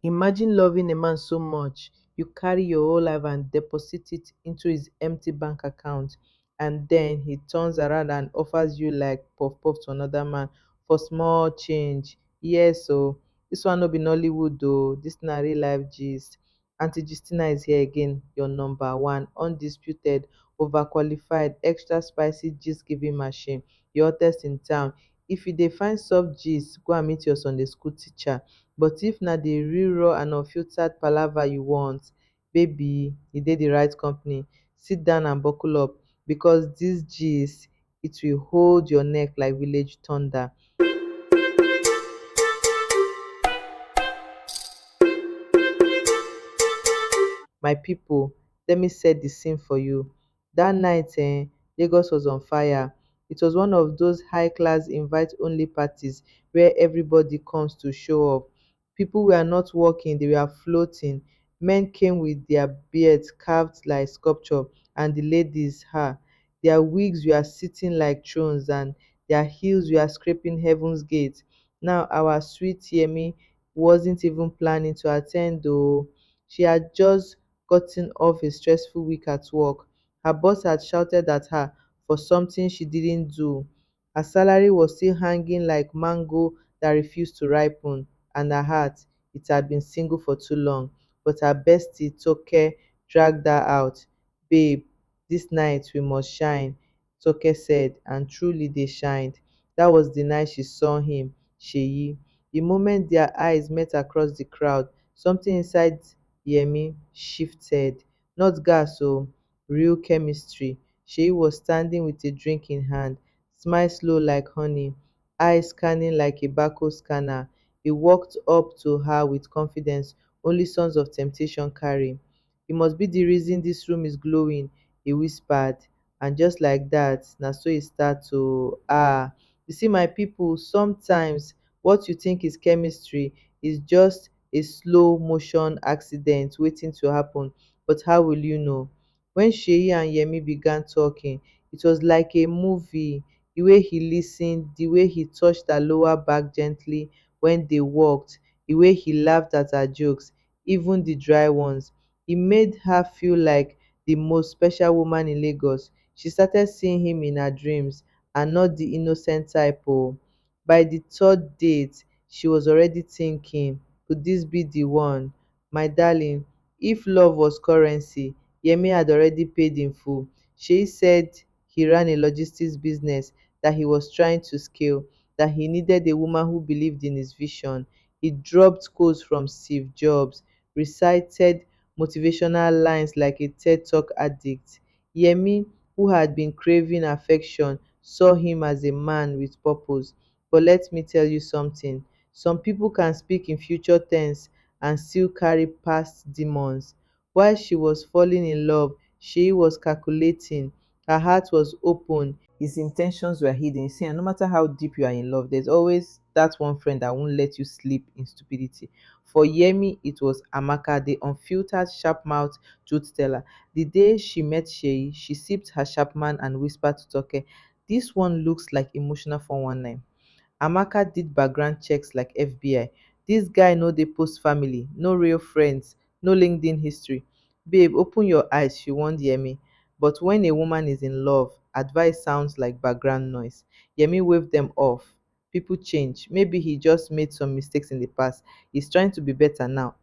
Imagine loving a man so much, you carry your whole life and deposit it into his empty bank account, and then he turns around and offers you like puff puff to another man for small change. Yes, so this one no be Nollywood though, this na real life gist. Aunty Gistina is here again, your number one, undisputed, overqualified, extra spicy gist giving machine, your hottest in town. If you dey find soft gist, go and meet your Sunday school teacher. But if na the real raw and unfiltered palava you want, baby, you dey the right company. Sit down and buckle up because this gist, it will hold your neck like village thunder. My people, let me set the scene for you. Dat night Lagos was on fire. It was one of those high class invite only parties where everybody comes to show off. People were not working, they were floating. Men came with their beards carved like sculpture, and the ladies, their wigs were sitting like thrones and their heels were scraping heaven's gate. Now our sweet Yemi wasn't even planning to attend though. She had just gotten off a stressful week at work. Her boss had shouted at her for something she didn't do. Her salary was still hanging like mango that refused to ripen, and her heart, it had been single for too long. But her bestie, Toke, dragged her out. Babe, this night we must shine, Toke said, and truly they shined. That was the night she saw him, Sheyi. The moment their eyes met across the crowd, something inside Yemi shifted. Not gas oh, real chemistry. Sheyi was standing with a drink in hand, smile slow like honey, eyes scanning like a barcode scanner. He walked up to her with confidence only sons of temptation carry. You must be the reason this room is glowing, he whispered. And just like that, na so e start to you see my people, sometimes what you think is chemistry is just a slow motion accident waiting to happen. But how will you know? When Sheyi and Yemi began talking, it was like a movie. The way he listened, the way he touched her lower back gently when they walked, the way he laughed at her jokes, even the dry ones. He made her feel like the most special woman in Lagos. She started seeing him in her dreams and not the innocent type. Oh. By the third date, she was already thinking, could this be the one? My darling, if love was currency, Yemi had already paid in full. She said he ran a logistics business that he was trying to scale, that he needed a woman who believed in his vision. He dropped quotes from Steve Jobs, recited motivational lines like a TED Talk addict. Yemi, who had been craving affection, saw him as a man with purpose. But let me tell you something, some people can speak in future tense and still carry past demons. While she was falling in love, she was calculating. Her heart was open, his intentions were hidden. You see, and no matter how deep you are in love, there's always that one friend that won't let you sleep in stupidity. For Yemi, it was Amaka, the unfiltered, sharp mouthed truth teller. The day she met Sheyi, she sipped her Sharpman and whispered to Toke, this one looks like emotional 419. Amaka did background checks like FBI. Dis guy no dey post family, no real friends, no LinkedIn history. Babe, open your eyes, she warned Yemi. But when a woman is in love, advice sounds like background noise. Yemi waved them off. People change. Maybe he just made some mistakes in the past. He's trying to be better now.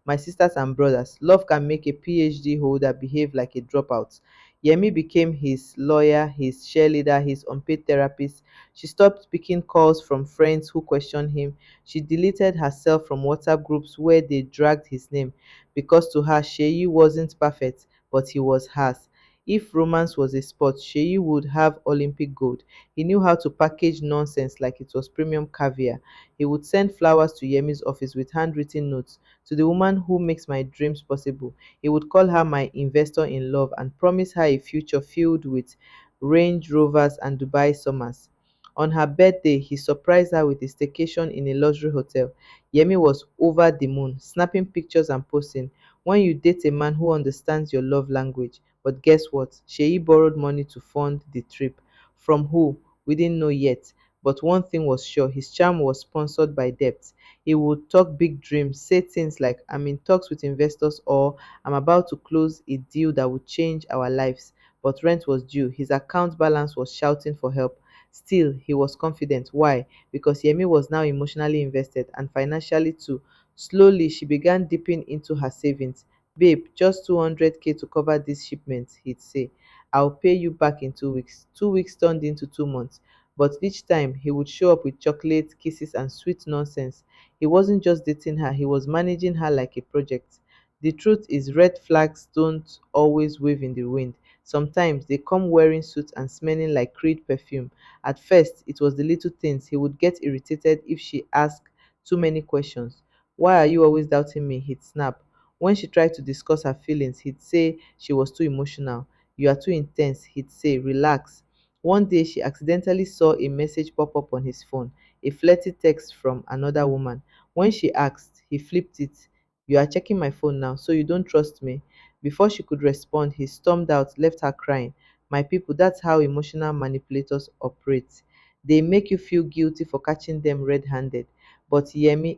My sisters and brothers, love can make a PhD holder behave like a dropout. Yemi became his lawyer, his cheerleader, his unpaid therapist. She stopped picking calls from friends who questioned him. She deleted herself from WhatsApp groups where they dragged his name because to her, Sheyi wasn't perfect, but he was hers. If romance was a sport, Sheyi would have Olympic gold. He knew how to package nonsense like it was premium caviar. He would send flowers to Yemi's office with handwritten notes. To the woman who makes my dreams possible, he would call her my investor in love and promise her a future filled with Range Rovers and Dubai summers. On her birthday, he surprised her with a staycation in a luxury hotel. Yemi was over the moon, snapping pictures and posting. When you date a man who understands your love language, but guess what? Sheyi borrowed money to fund the trip. From who? We didn't know yet. But one thing was sure, his charm was sponsored by debt. He would talk big dreams, say things like, I'm in talks with investors, or I'm about to close a deal that would change our lives. But rent was due. His account balance was shouting for help. Still, he was confident. Why? Because Yemi was now emotionally invested and financially too. Slowly, she began dipping into her savings. Babe, just 200K to cover this shipment, he'd say. I'll pay you back in 2 weeks. 2 weeks turned into 2 months. But each time, he would show up with chocolate, kisses, and sweet nonsense. He wasn't just dating her, he was managing her like a project. The truth is, red flags don't always wave in the wind. Sometimes they come wearing suits and smelling like Creed perfume. At first, it was the little things. He would get irritated if she asked too many questions. Why are you always doubting me? He'd snap. When she tried to discuss her feelings, he'd say she was too emotional. You are too intense, he'd say. Relax. One day, she accidentally saw a message pop up on his phone, a flirty text from another woman. When she asked, he flipped it. You are checking my phone now, so you don't trust me? Before she could respond, he stormed out, left her crying. My people, that's how emotional manipulators operate. They make you feel guilty for catching them red handed. But Yemi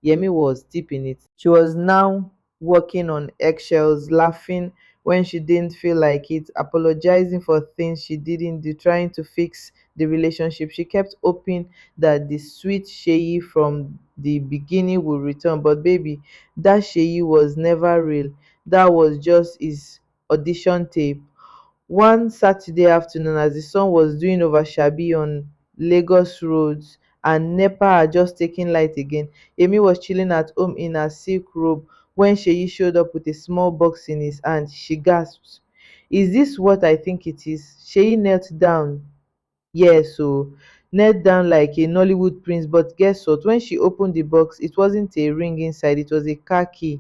was deep in it. She was now walking on eggshells, laughing when she didn't feel like it, apologizing for things she didn't do, trying to fix the relationship. She kept hoping that the sweet Sheyi from the beginning would return. But baby, that Sheyi was never real. That was just his audition tape. One Saturday afternoon, as the sun was doing overshabi on Lagos roads and NEPA had just taken light again, Amy was chilling at home in her silk robe when Sheyi showed up with a small box in his hand. She gasped. Is this what I think it is? Sheyi knelt down. Yes, so knelt down like a Nollywood prince, but guess what? When she opened the box, it wasn't a ring inside, it was a car key.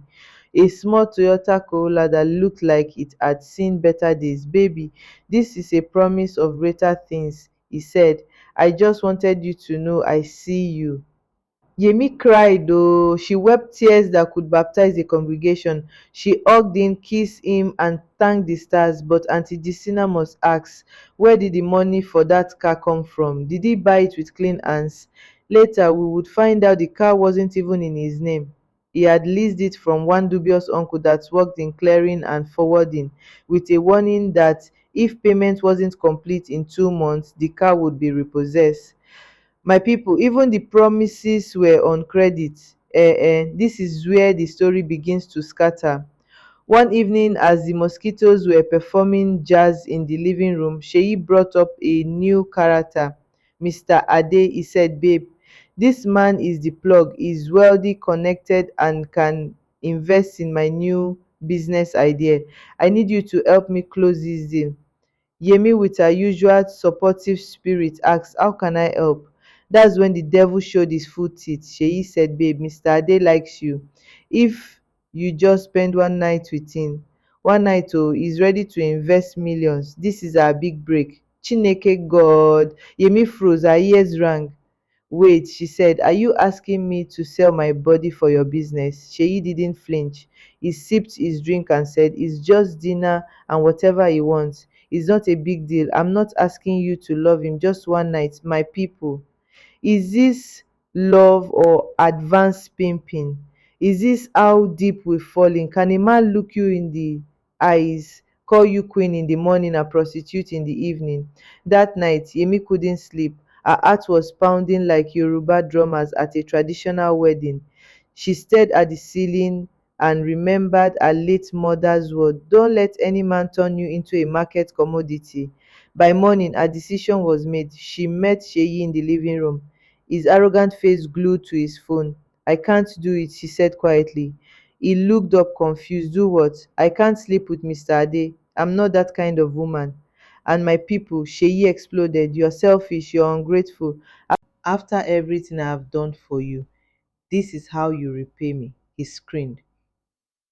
A small Toyota Corolla that looked like it had seen better days. Baby, this is a promise of greater things, he said. I just wanted you to know I see you. Yemi cried oh, she wept tears that could baptize a congregation. She hugged him, kissed him, and thanked the stars. But Aunty Gistina must ask, where did the money for that car come from? Did he buy it with clean hands? Later, we would find out the car wasn't even in his name. He had leased it from one dubious uncle that worked in clearing and forwarding, with a warning that if payment wasn't complete in 2 months, the car would be repossessed. My people, even the promises were on credit. This is where the story begins to scatter. One evening, as the mosquitoes were performing jazz in the living room, Sheyi brought up a new character, Mr. Ade. He said, babe, this man is the plug. He's wealthy, connected, and can invest in my new business idea. I need you to help me close this deal. Yemi, with her usual supportive spirit, asked, how can I help? That's when the devil showed his full teeth. Sheyi said, babe, Mr. Ade likes you. If you just spend one night with him, one night, oh, he's ready to invest millions. This is our big break. Chineke God. Yemi froze, her ears rang. Wait, she said, are you asking me to sell my body for your business? Sheyi didn't flinch. He sipped his drink and said, it's just dinner and whatever he wants. It's not a big deal. I'm not asking you to love him just one night. My people, is this love or advanced pimping? Is this how deep we've fallen? Can a man look you in the eyes, call you queen in the morning and prostitute in the evening? That night, Yemi couldn't sleep. Her heart was pounding like Yoruba drummers at a traditional wedding. She stared at the ceiling and remembered her late mother's word, don't let any man turn you into a market commodity. By morning, her decision was made. She met Sheyi in the living room, his arrogant face glued to his phone. I can't do it, she said quietly. He looked up confused. Do what? I can't sleep with Mr. Ade. I'm not that kind of woman. And my people, Sheyi exploded. You're selfish, you're ungrateful. After everything I have done for you, this is how you repay me. He screamed.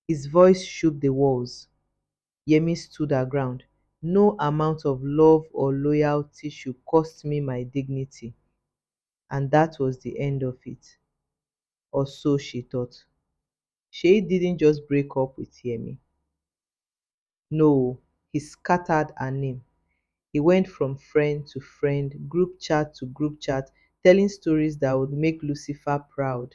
His voice shook the walls. Yemi stood her ground. No amount of love or loyalty should cost me my dignity. And that was the end of it. Or so she thought. Shay didn't just break up with Yemi. No, he scattered her name. He went from friend to friend, group chat to group chat, telling stories that would make Lucifer proud.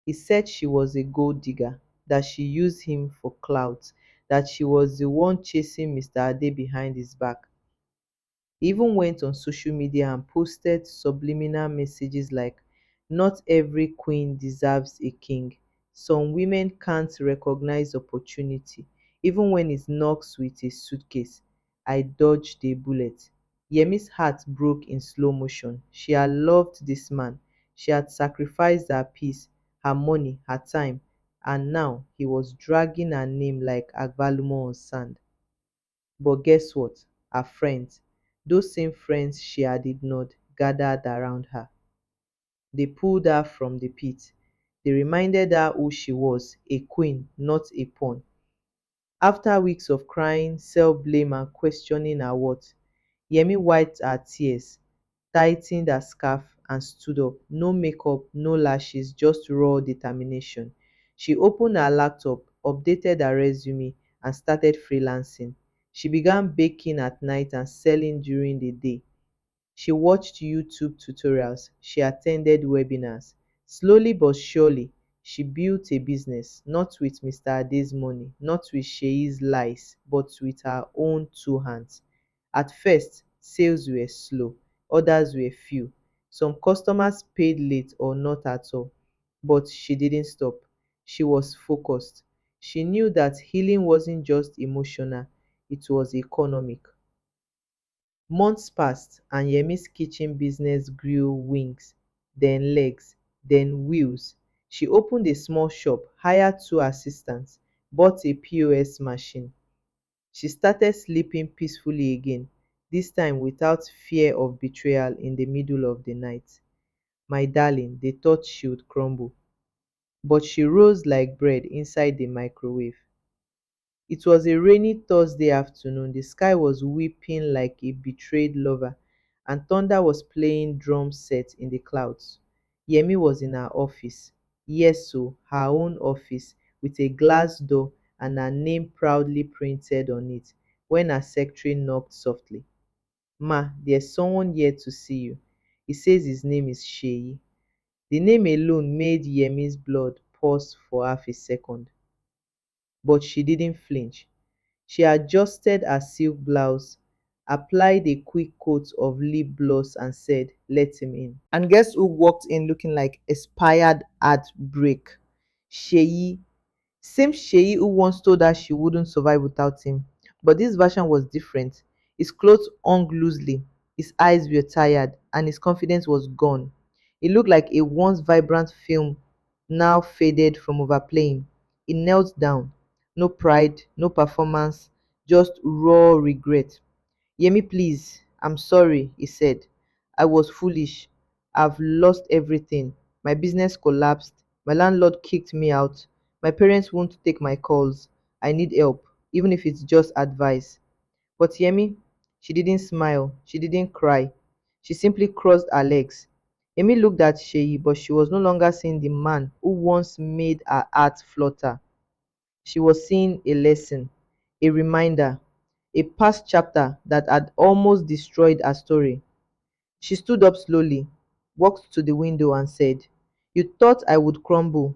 He said she was a gold digger, that she used him for clout, that she was the one chasing Mr. Ade behind his back. He even went on social media and posted subliminal messages like, not every queen deserves a king. Some women can't recognize opportunity, even when it knocks with a suitcase. I dodged a bullet. Yemi's heart broke in slow motion. She had loved this man. She had sacrificed her peace, her money, her time, and now he was dragging her name like agbalumo on sand. But guess what? Her friends, those same friends she had ignored, gathered around her. They pulled her from the pit. They reminded her who she was, a queen, not a pawn. After weeks of crying, self blame, and questioning her worth, Yemi wiped her tears, tightened her scarf, and stood up. No makeup, no lashes, just raw determination. She opened her laptop, updated her resume, and started freelancing. She began baking at night and selling during the day. She watched YouTube tutorials, she attended webinars. Slowly but surely, she built a business, not with Mr. Ade's money, not with Sheyi's lies, but with her own two hands. At first, sales were slow, others were few. Some customers paid late or not at all. But she didn't stop. She was focused. She knew that healing wasn't just emotional, it was economic. Months passed and Yemi's kitchen business grew wings, then legs, then wheels. She opened a small shop, hired two assistants, bought a POS machine. She started sleeping peacefully again, this time without fear of betrayal in the middle of the night. My darling, they thought she would crumble, but she rose like bread inside the microwave. It was a rainy Thursday afternoon. The sky was weeping like a betrayed lover, and thunder was playing drum set in the clouds. Yemi was in her office. Yes, so her own office, with a glass door and her name proudly printed on it, when her secretary knocked softly. Ma, there's someone here to see you. He says his name is Sheyi. The name alone made Yemi's blood pause for half a second, but she didn't flinch. She adjusted her silk blouse, applied a quick coat of lip gloss, and said, let him in. And guess who walked in looking like expired heartbreak? Sheyi. Same Sheyi who once told her she wouldn't survive without him. But this version was different. His clothes hung loosely, his eyes were tired, and his confidence was gone. He looked like a once vibrant film now faded from overplaying. He knelt down. No pride, no performance, just raw regret. Yemi, please, I'm sorry, he said. I was foolish. I've lost everything. My business collapsed. My landlord kicked me out. My parents won't take my calls. I need help, even if it's just advice. But Yemi, she didn't smile. She didn't cry. She simply crossed her legs. Yemi looked at Sheyi, but she was no longer seeing the man who once made her heart flutter. She was seeing a lesson, a reminder, a past chapter that had almost destroyed her story. She stood up slowly, walked to the window, and said, you thought I would crumble,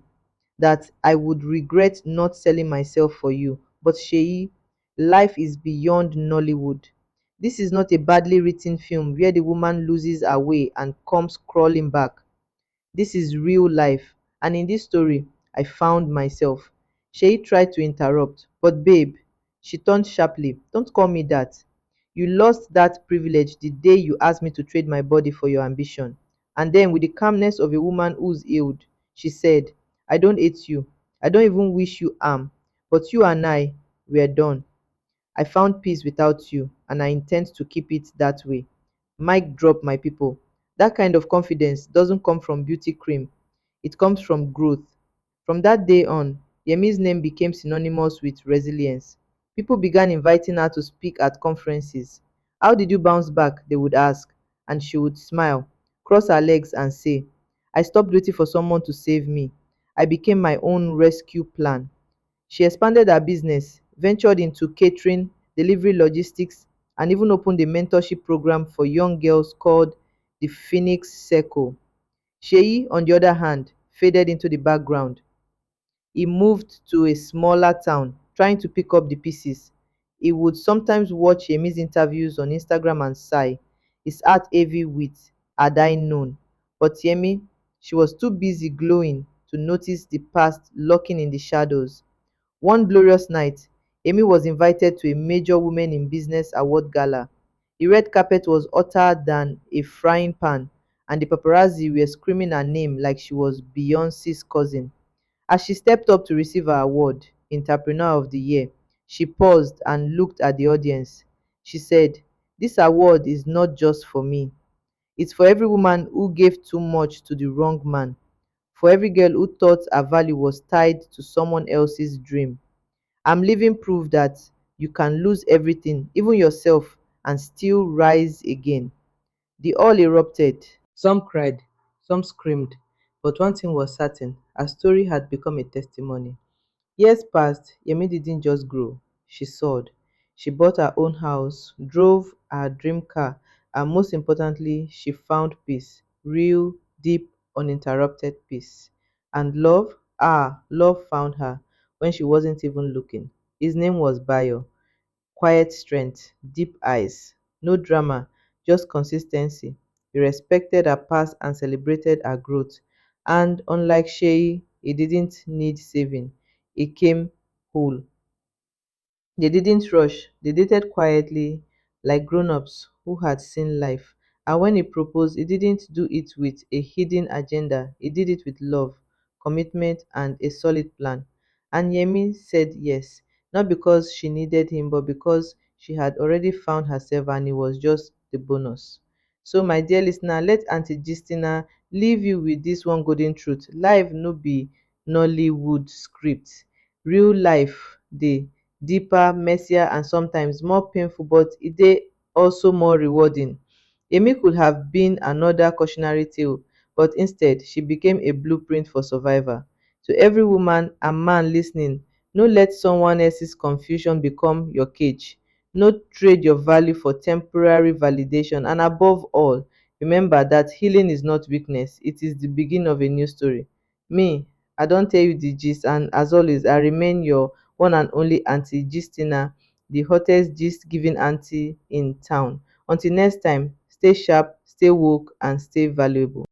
that I would regret not selling myself for you. But Sheyi, life is beyond Nollywood. This is not a badly written film where the woman loses her way and comes crawling back. This is real life, and in this story, I found myself. Shay tried to interrupt, but babe, she turned sharply. Don't call me that. You lost that privilege the day you asked me to trade my body for your ambition. And then, with the calmness of a woman who's healed, she said, I don't hate you. I don't even wish you harm. But you and I, we're done. I found peace without you, and I intend to keep it that way. Mic drop, my people. That kind of confidence doesn't come from beauty cream, it comes from growth. From that day on, Yemi's name became synonymous with resilience. People began inviting her to speak at conferences. How did you bounce back? They would ask, and she would smile, cross her legs, and say, I stopped waiting for someone to save me. I became my own rescue plan. She expanded her business, ventured into catering, delivery logistics, and even opened a mentorship program for young girls called the Phoenix Circle. Sheyi, on the other hand, faded into the background. He moved to a smaller town, trying to pick up the pieces. He would sometimes watch Yemi's interviews on Instagram and sigh, his heart heavy with had I known. But Yemi, she was too busy glowing to notice the past lurking in the shadows. One glorious night, Amy was invited to a major Women in Business award gala. The red carpet was hotter than a frying pan, and the paparazzi were screaming her name like she was Beyonce's cousin. As she stepped up to receive her award, Entrepreneur of the Year, she paused and looked at the audience. She said, "This award is not just for me. It's for every woman who gave too much to the wrong man, for every girl who thought her value was tied to someone else's dream. I'm living proof that you can lose everything, even yourself, and still rise again." They all erupted. Some cried, some screamed, but one thing was certain: her story had become a testimony. Years passed, Yemi didn't just grow, she soared. She bought her own house, drove her dream car, and most importantly, she found peace, real, deep, uninterrupted peace. And love, love found her when she wasn't even looking. His name was Bayo. Quiet strength, deep eyes, no drama, just consistency. He respected her past and celebrated her growth. And unlike Sheyi, he didn't need saving. He came whole. They didn't rush, they dated quietly, like grown ups who had seen life. And when he proposed, he didn't do it with a hidden agenda, he did it with love, commitment, and a solid plan. And Yemi said yes, not because she needed him, but because she had already found herself and it was just the bonus. So, my dear listener, let Aunty Gistina leave you with this one golden truth. Life no be Nollywood script. Real life dey deeper, messier, and sometimes more painful, but e dey also more rewarding. Amy could have been another cautionary tale, but instead she became a blueprint for survival. To every woman and man listening, no let someone else's confusion become your cage. No trade your value for temporary validation, and above all, remember that healing is not weakness, it is the beginning of a new story. Me, I don tell you the gist, and as always, I remain your one and only Aunty Gistina, the hottest gist giving auntie in town. Until next time, stay sharp, stay woke, and stay valuable.